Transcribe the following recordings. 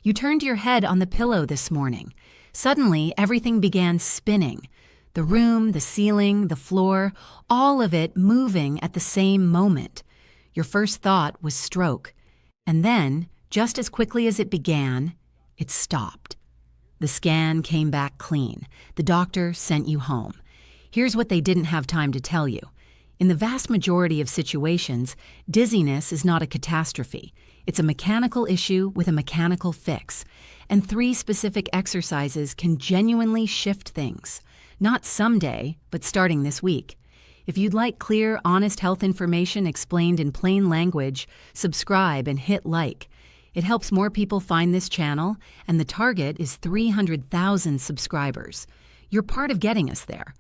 You turned your head on the pillow this morning. Suddenly, everything began spinning. The room, the ceiling, the floor, all of it moving at the same moment. Your first thought was stroke. And then, just as quickly as it began, it stopped. The scan came back clean. The doctor sent you home. Here's what they didn't have time to tell you. In the vast majority of situations, dizziness is not a catastrophe. It's a mechanical issue with a mechanical fix. And 3 specific exercises can genuinely shift things. Not someday, but starting this week. If you'd like clear, honest health information explained in plain language, subscribe and hit like. It helps more people find this channel, and the target is 300,000 subscribers. You're part of getting us there.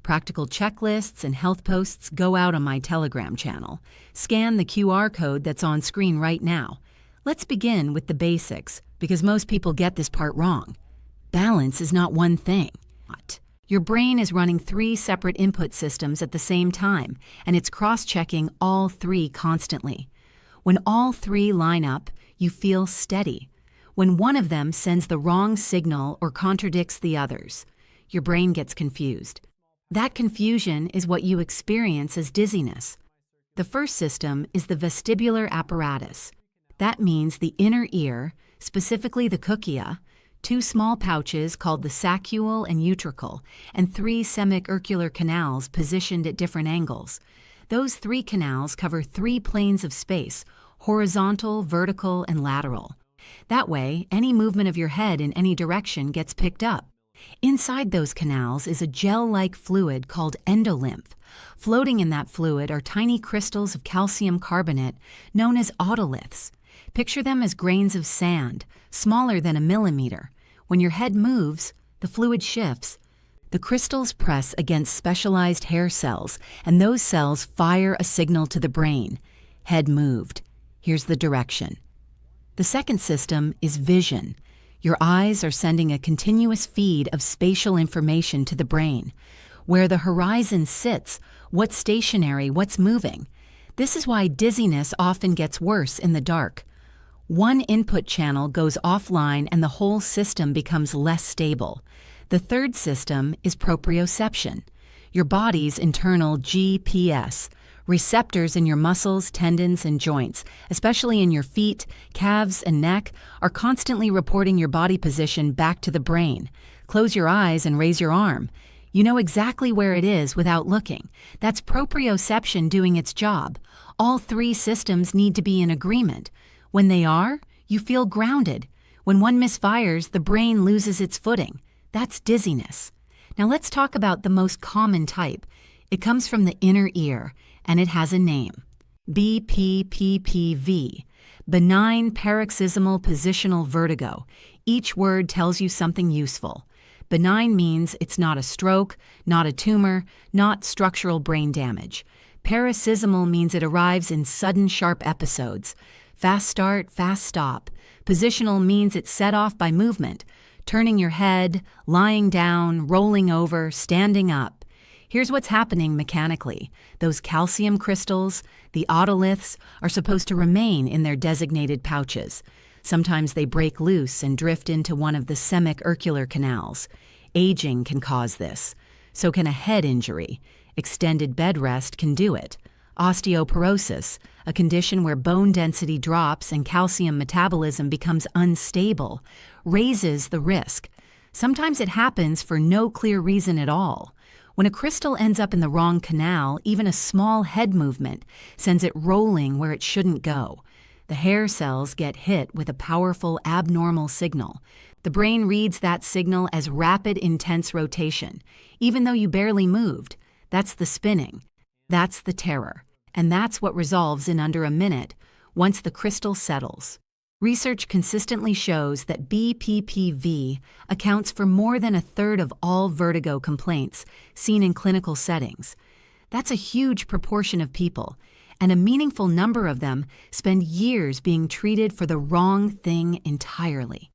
Practical checklists and health posts go out on my Telegram channel. Scan the QR code that's on screen right now. Let's begin with the basics, because most people get this part wrong. Balance is not one thing. Your brain is running 3 separate input systems at the same time, and it's cross-checking all 3 constantly. When all 3 line up, you feel steady. When one of them sends the wrong signal or contradicts the others, your brain gets confused. That confusion is what you experience as dizziness. The first system is the vestibular apparatus. That means the inner ear, specifically the cochlea, 2 small pouches called the saccule and utricle, and 3 semicircular canals positioned at different angles. Those 3 canals cover 3 planes of space: horizontal, vertical, and lateral. That way, any movement of your head in any direction gets picked up. Inside those canals is a gel-like fluid called endolymph. Floating in that fluid are tiny crystals of calcium carbonate known as otoliths. Picture them as grains of sand, smaller than a millimeter. When your head moves, the fluid shifts. The crystals press against specialized hair cells, and those cells fire a signal to the brain. Head moved. Here's the direction. The second system is vision. Your eyes are sending a continuous feed of spatial information to the brain. Where the horizon sits, what's stationary, what's moving. This is why dizziness often gets worse in the dark. One input channel goes offline and the whole system becomes less stable. The third system is proprioception, your body's internal GPS. Receptors in your muscles, tendons, and joints, especially in your feet, calves, and neck, are constantly reporting your body position back to the brain. Close your eyes and raise your arm. You know exactly where it is without looking. That's proprioception doing its job. All 3 systems need to be in agreement. When they are, you feel grounded. When one misfires, the brain loses its footing. That's dizziness. Now let's talk about the most common type. It comes from the inner ear, and it has a name. BPPPV, benign paroxysmal positional vertigo. Each word tells you something useful. Benign means it's not a stroke, not a tumor, not structural brain damage. Paroxysmal means it arrives in sudden, sharp episodes. Fast start, fast stop. Positional means it's set off by movement, turning your head, lying down, rolling over, standing up. Here's what's happening mechanically. Those calcium crystals, the otoliths, are supposed to remain in their designated pouches. Sometimes they break loose and drift into one of the semicircular canals. Aging can cause this. So can a head injury. Extended bed rest can do it. Osteoporosis, a condition where bone density drops and calcium metabolism becomes unstable, raises the risk. Sometimes it happens for no clear reason at all. When a crystal ends up in the wrong canal, even a small head movement sends it rolling where it shouldn't go. The hair cells get hit with a powerful abnormal signal. The brain reads that signal as rapid, intense rotation. Even though you barely moved, that's the spinning. That's the terror. And that's what resolves in under a minute once the crystal settles. Research consistently shows that BPPV accounts for more than a third of all vertigo complaints seen in clinical settings. That's a huge proportion of people, and a meaningful number of them spend years being treated for the wrong thing entirely.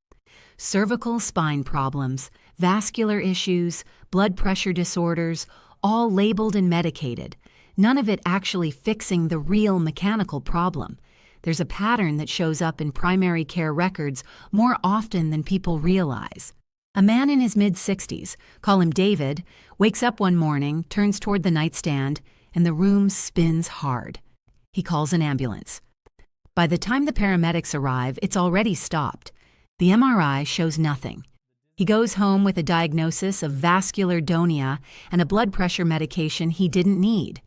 Cervical spine problems, vascular issues, blood pressure disorders, all labeled and medicated, none of it actually fixing the real mechanical problem. There's a pattern that shows up in primary care records more often than people realize. A man in his mid-60s, call him David, wakes up one morning, turns toward the nightstand, and the room spins hard. He calls an ambulance. By the time the paramedics arrive, it's already stopped. The MRI shows nothing. He goes home with a diagnosis of vascular dystonia and a blood pressure medication he didn't need.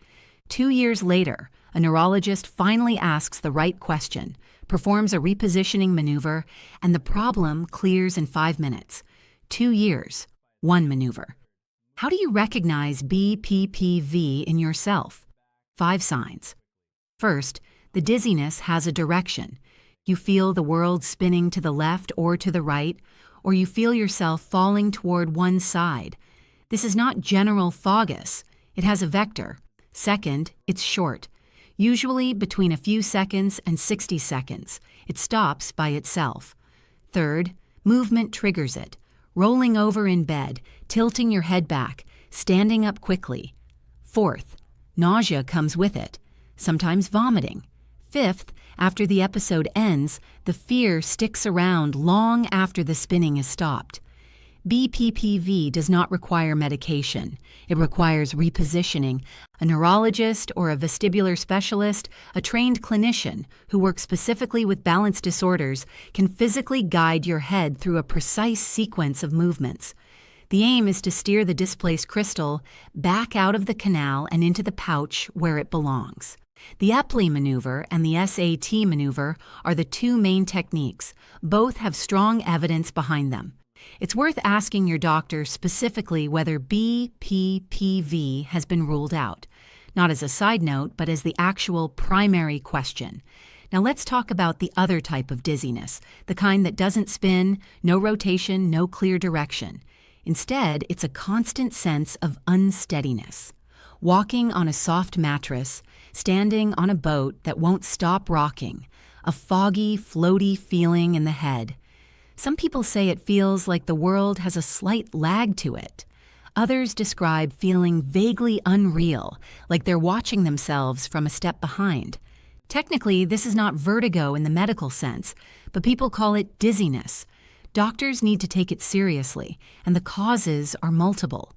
2 years later, a neurologist finally asks the right question, performs a repositioning maneuver, and the problem clears in 5 minutes. 2 years, 1 maneuver. How do you recognize BPPV in yourself? 5 signs. First, the dizziness has a direction. You feel the world spinning to the left or to the right, or you feel yourself falling toward one side. This is not general foggus. It has a vector. Second, it's short, usually between a few seconds and 60 seconds. It stops by itself. Third, movement triggers it. Rolling over in bed, tilting your head back, standing up quickly. Fourth, nausea comes with it, sometimes vomiting. Fifth, after the episode ends, the fear sticks around long after the spinning is stopped. BPPV does not require medication. It requires repositioning. A neurologist or a vestibular specialist, a trained clinician who works specifically with balance disorders, can physically guide your head through a precise sequence of movements. The aim is to steer the displaced crystal back out of the canal and into the pouch where it belongs. The Epley maneuver and the SAT maneuver are the 2 main techniques. Both have strong evidence behind them. It's worth asking your doctor specifically whether BPPV has been ruled out, not as a side note, but as the actual primary question. Now let's talk about the other type of dizziness, the kind that doesn't spin, no rotation, no clear direction. Instead, it's a constant sense of unsteadiness. Walking on a soft mattress, standing on a boat that won't stop rocking, a foggy, floaty feeling in the head. Some people say it feels like the world has a slight lag to it. Others describe feeling vaguely unreal, like they're watching themselves from a step behind. Technically, this is not vertigo in the medical sense, but people call it dizziness. Doctors need to take it seriously, and the causes are multiple.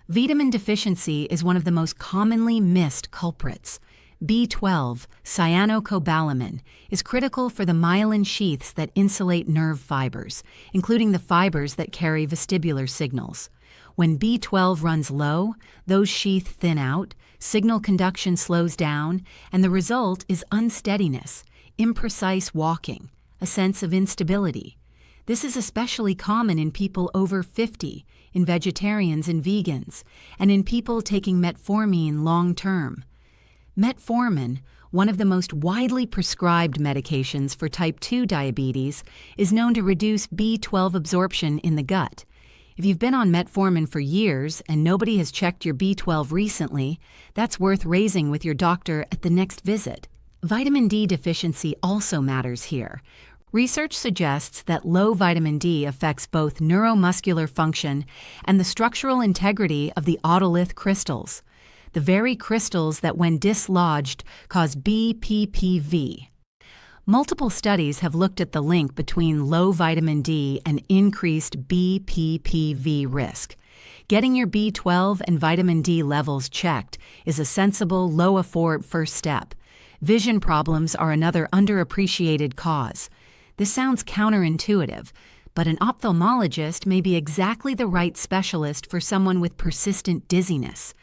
Vitamin deficiency is one of the most commonly missed culprits. B12, cyanocobalamin, is critical for the myelin sheaths that insulate nerve fibers, including the fibers that carry vestibular signals. When B12 runs low, those sheaths thin out, signal conduction slows down, and the result is unsteadiness, imprecise walking, a sense of instability. This is especially common in people over 50, in vegetarians and vegans, and in people taking metformin long-term. Metformin, one of the most widely prescribed medications for type 2 diabetes, is known to reduce B12 absorption in the gut. If you've been on metformin for years and nobody has checked your B12 recently, that's worth raising with your doctor at the next visit. Vitamin D deficiency also matters here. Research suggests that low vitamin D affects both neuromuscular function and the structural integrity of the otolith crystals, the very crystals that, when dislodged, cause BPPV. Multiple studies have looked at the link between low vitamin D and increased BPPV risk. Getting your B12 and vitamin D levels checked is a sensible, low-effort first step. Vision problems are another underappreciated cause. This sounds counterintuitive, but an ophthalmologist may be exactly the right specialist for someone with persistent dizziness.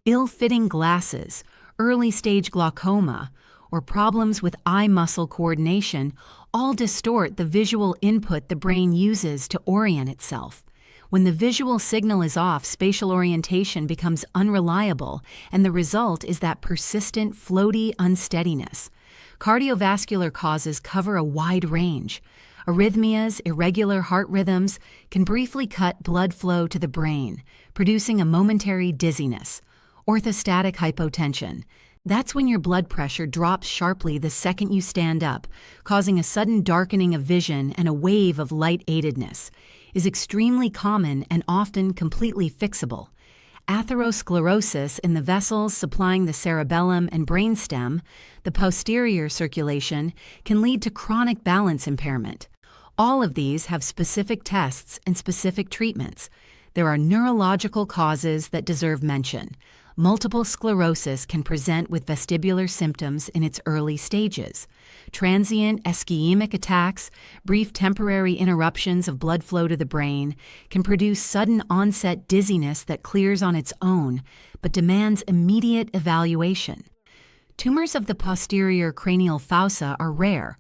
Ill-fitting glasses, early-stage glaucoma, or problems with eye muscle coordination all distort the visual input the brain uses to orient itself. When the visual signal is off, spatial orientation becomes unreliable, and the result is that persistent, floaty unsteadiness. Cardiovascular causes cover a wide range. Arrhythmias, irregular heart rhythms, can briefly cut blood flow to the brain, producing a momentary dizziness. Orthostatic hypotension. That's when your blood pressure drops sharply the second you stand up, causing a sudden darkening of vision and a wave of light-aidedness, is extremely common and often completely fixable. atherosclerosis in the vessels supplying the cerebellum and brainstem, the posterior circulation, can lead to chronic balance impairment. All of these have specific tests and specific treatments. There are neurological causes that deserve mention. Multiple sclerosis can present with vestibular symptoms in its early stages. Transient ischemic attacks, brief temporary interruptions of blood flow to the brain, can produce sudden onset dizziness that clears on its own, but demands immediate evaluation. Tumors of the posterior cranial fossa are rare,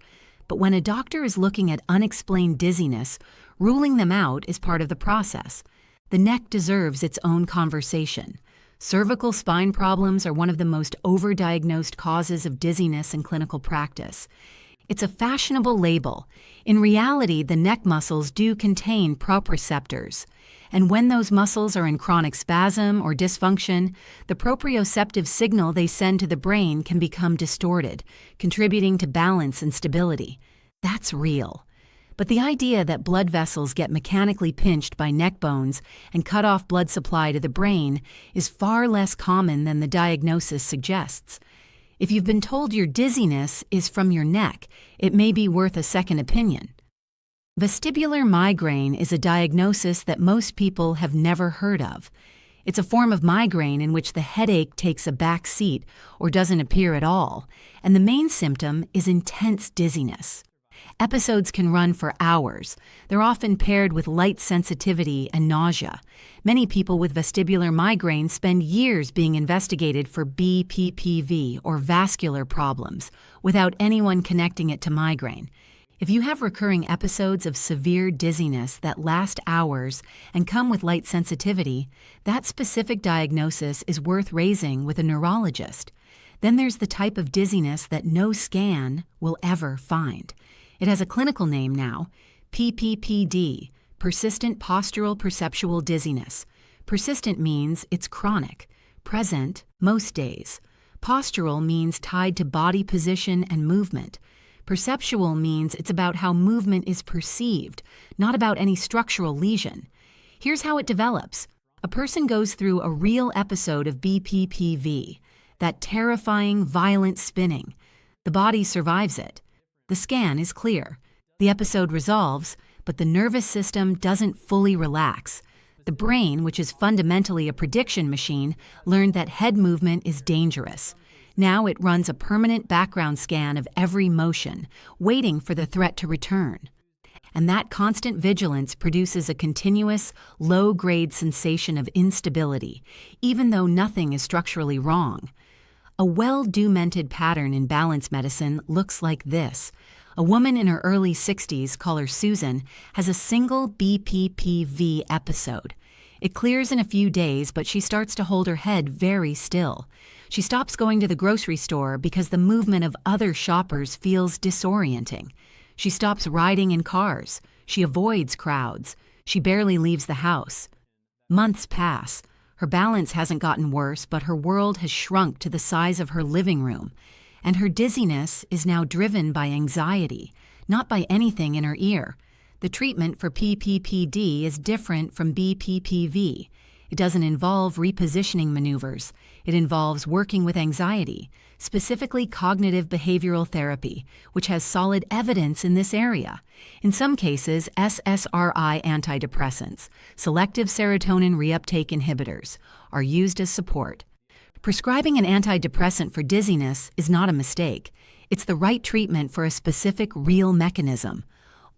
but when a doctor is looking at unexplained dizziness, ruling them out is part of the process. The neck deserves its own conversation. Cervical spine problems are one of the most overdiagnosed causes of dizziness in clinical practice. It's a fashionable label. In reality, the neck muscles do contain proprioceptors, and when those muscles are in chronic spasm or dysfunction, the proprioceptive signal they send to the brain can become distorted, contributing to balance and stability. That's real. But the idea that blood vessels get mechanically pinched by neck bones and cut off blood supply to the brain is far less common than the diagnosis suggests. If you've been told your dizziness is from your neck, it may be worth a second opinion. Vestibular migraine is a diagnosis that most people have never heard of. It's a form of migraine in which the headache takes a back seat or doesn't appear at all, and the main symptom is intense dizziness. Episodes can run for hours. They're often paired with light sensitivity and nausea. Many people with vestibular migraine spend years being investigated for BPPV or vascular problems without anyone connecting it to migraine. If you have recurring episodes of severe dizziness that last hours and come with light sensitivity, that specific diagnosis is worth raising with a neurologist. Then there's the type of dizziness that no scan will ever find. It has a clinical name now, PPPD, persistent postural perceptual dizziness. Persistent means it's chronic, present most days. Postural means tied to body position and movement. Perceptual means it's about how movement is perceived, not about any structural lesion. Here's how it develops. A person goes through a real episode of BPPV, that terrifying, violent spinning. The body survives it. The scan is clear. The episode resolves, but the nervous system doesn't fully relax. The brain, which is fundamentally a prediction machine, learned that head movement is dangerous. Now it runs a permanent background scan of every motion, waiting for the threat to return. And that constant vigilance produces a continuous, low-grade sensation of instability, even though nothing is structurally wrong. A well-documented pattern in balance medicine looks like this. A woman in her early 60s, call her Susan, has a single BPPV episode. It clears in a few days, but she starts to hold her head very still. She stops going to the grocery store because the movement of other shoppers feels disorienting. She stops riding in cars. She avoids crowds. She barely leaves the house. Months pass. Her balance hasn't gotten worse, but her world has shrunk to the size of her living room. And her dizziness is now driven by anxiety, not by anything in her ear. The treatment for PPPD is different from BPPV. It doesn't involve repositioning maneuvers. It involves working with anxiety, specifically cognitive behavioral therapy, which has solid evidence in this area. In some cases, SSRI antidepressants, selective serotonin reuptake inhibitors, are used as support. Prescribing an antidepressant for dizziness is not a mistake. It's the right treatment for a specific real mechanism.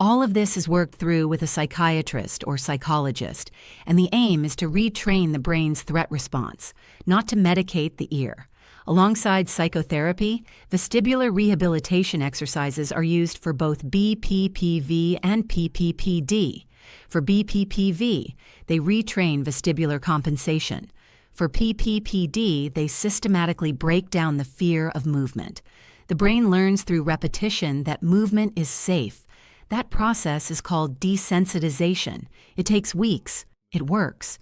All of this is worked through with a psychiatrist or psychologist, and the aim is to retrain the brain's threat response, not to medicate the ear. Alongside psychotherapy, vestibular rehabilitation exercises are used for both BPPV and PPPD. For BPPV, they retrain vestibular compensation. For PPPD, they systematically break down the fear of movement. The brain learns through repetition that movement is safe. That process is called desensitization. It takes weeks. It works.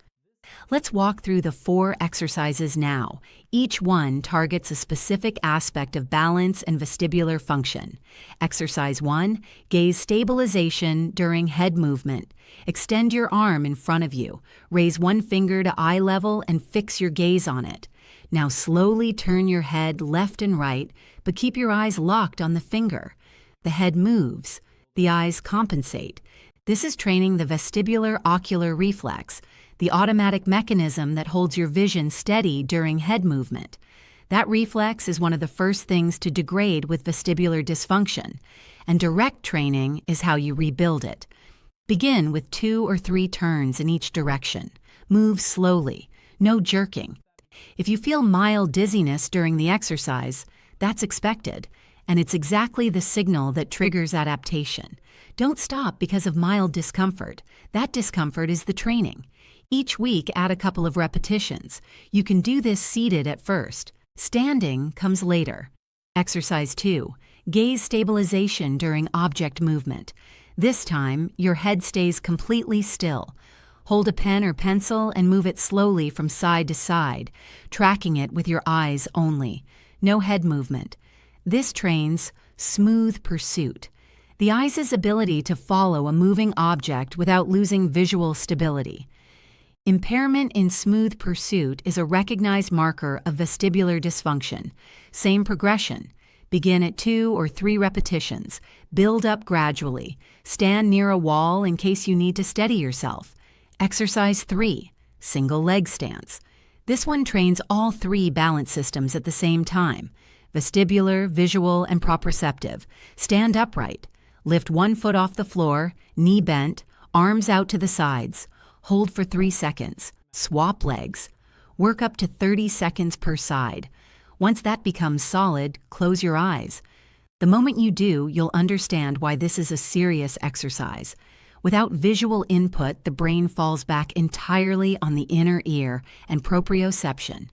Let's walk through the 4 exercises now. Each one targets a specific aspect of balance and vestibular function. Exercise 1, gaze stabilization during head movement. Extend your arm in front of you. Raise one finger to eye level and fix your gaze on it. Now slowly turn your head left and right, but keep your eyes locked on the finger. The head moves. The eyes compensate. This is training the vestibular ocular reflex, the automatic mechanism that holds your vision steady during head movement. That reflex is one of the first things to degrade with vestibular dysfunction, and direct training is how you rebuild it. Begin with 2 or 3 turns in each direction. Move slowly, no jerking. If you feel mild dizziness during the exercise, that's expected, and it's exactly the signal that triggers adaptation. Don't stop because of mild discomfort. That discomfort is the training. Each week, add a couple of repetitions. You can do this seated at first. Standing comes later. Exercise 2. Gaze stabilization during object movement. This time, your head stays completely still. Hold a pen or pencil and move it slowly from side to side, tracking it with your eyes only. No head movement. This trains smooth pursuit, the eye's ability to follow a moving object without losing visual stability. Impairment in smooth pursuit is a recognized marker of vestibular dysfunction. Same progression. Begin at 2 or 3 repetitions. Build up gradually. Stand near a wall in case you need to steady yourself. Exercise 3. Single leg stance. This one trains all 3 balance systems at the same time. Vestibular, visual, and proprioceptive. Stand upright. Lift one foot off the floor, knee bent, arms out to the sides. Hold for 3 seconds. Swap legs. Work up to 30 seconds per side. Once that becomes solid, close your eyes. The moment you do, you'll understand why this is a serious exercise. Without visual input, the brain falls back entirely on the inner ear and proprioception.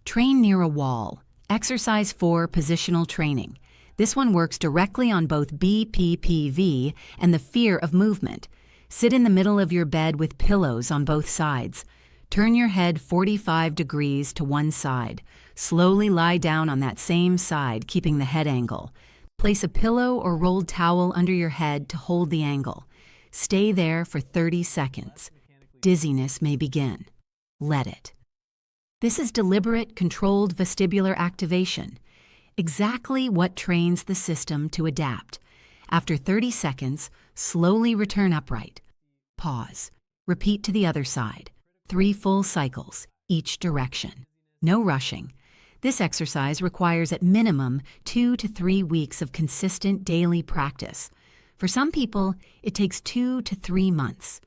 Train near a wall. Exercise 4, positional training. This one works directly on both BPPV and the fear of movement. Sit in the middle of your bed with pillows on both sides. Turn your head 45 degrees to one side. Slowly lie down on that same side, keeping the head angle. Place a pillow or rolled towel under your head to hold the angle. Stay there for 30 seconds. Dizziness may begin. Let it. This is deliberate, controlled vestibular activation. Exactly what trains the system to adapt. After 30 seconds, slowly return upright. Pause. Repeat to the other side. 3 full cycles, each direction. No rushing. This exercise requires at minimum 2 to 3 weeks of consistent daily practice. For some people, it takes 2 to 3 months.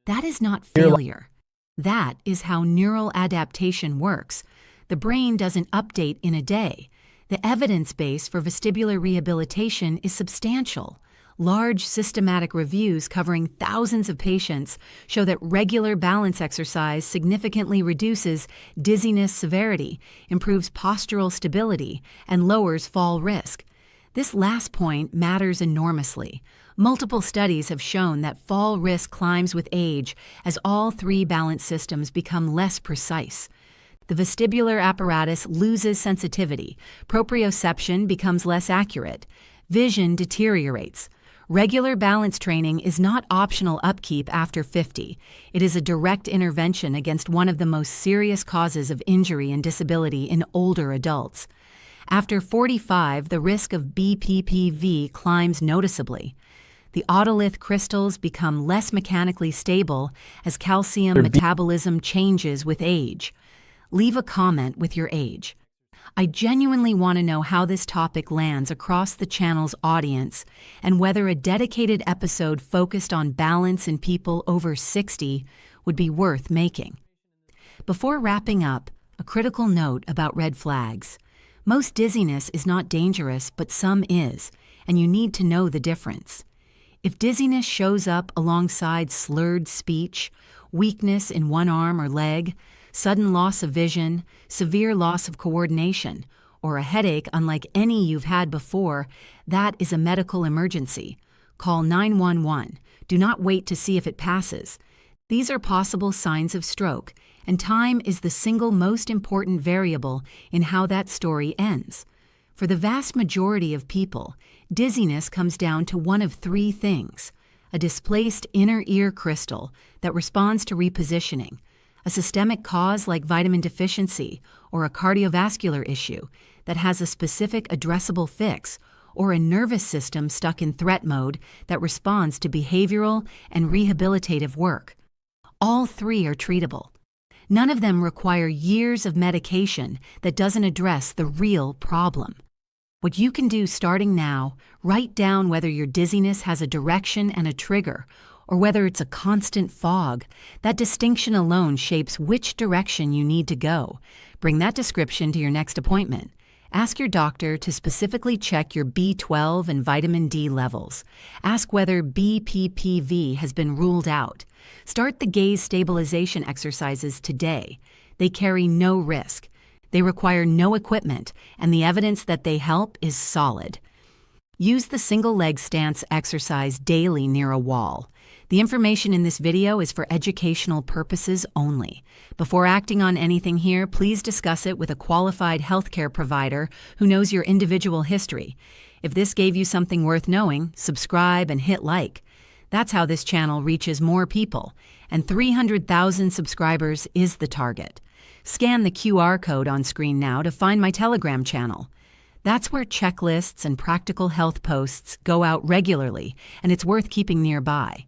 That is not failure. That is how neural adaptation works. The brain doesn't update in a day. The evidence base for vestibular rehabilitation is substantial. Large systematic reviews covering thousands of patients show that regular balance exercise significantly reduces dizziness severity, improves postural stability, and lowers fall risk. This last point matters enormously. Multiple studies have shown that fall risk climbs with age as all 3 balance systems become less precise. The vestibular apparatus loses sensitivity, proprioception becomes less accurate, vision deteriorates. Regular balance training is not optional upkeep after 50. It is a direct intervention against one of the most serious causes of injury and disability in older adults. After 45, the risk of BPPV climbs noticeably. The otolith crystals become less mechanically stable as calcium metabolism changes with age. Leave a comment with your age. I genuinely want to know how this topic lands across the channel's audience and whether a dedicated episode focused on balance in people over 60 would be worth making. Before wrapping up, a critical note about red flags. Most dizziness is not dangerous, but some is, and you need to know the difference. If dizziness shows up alongside slurred speech, weakness in one arm or leg, sudden loss of vision, severe loss of coordination, or a headache unlike any you've had before, that is a medical emergency. Call 911. Do not wait to see if it passes. These are possible signs of stroke, and time is the single most important variable in how that story ends. For the vast majority of people, dizziness comes down to one of three things: a displaced inner ear crystal that responds to repositioning, a systemic cause like vitamin deficiency, or a cardiovascular issue that has a specific addressable fix, or a nervous system stuck in threat mode that responds to behavioral and rehabilitative work. All three are treatable. None of them require years of medication that doesn't address the real problem. What you can do starting now, write down whether your dizziness has a direction and a trigger, or whether it's a constant fog. That distinction alone shapes which direction you need to go. Bring that description to your next appointment. Ask your doctor to specifically check your B12 and vitamin D levels. Ask whether BPPV has been ruled out. Start the gaze stabilization exercises today. They carry no risk. They require no equipment, and the evidence that they help is solid. Use the single leg stance exercise daily near a wall. The information in this video is for educational purposes only. Before acting on anything here, please discuss it with a qualified healthcare provider who knows your individual history. If this gave you something worth knowing, subscribe and hit like. That's how this channel reaches more people, and 300,000 subscribers is the target. Scan the QR code on screen now to find my Telegram channel. That's where checklists and practical health posts go out regularly, and it's worth keeping nearby.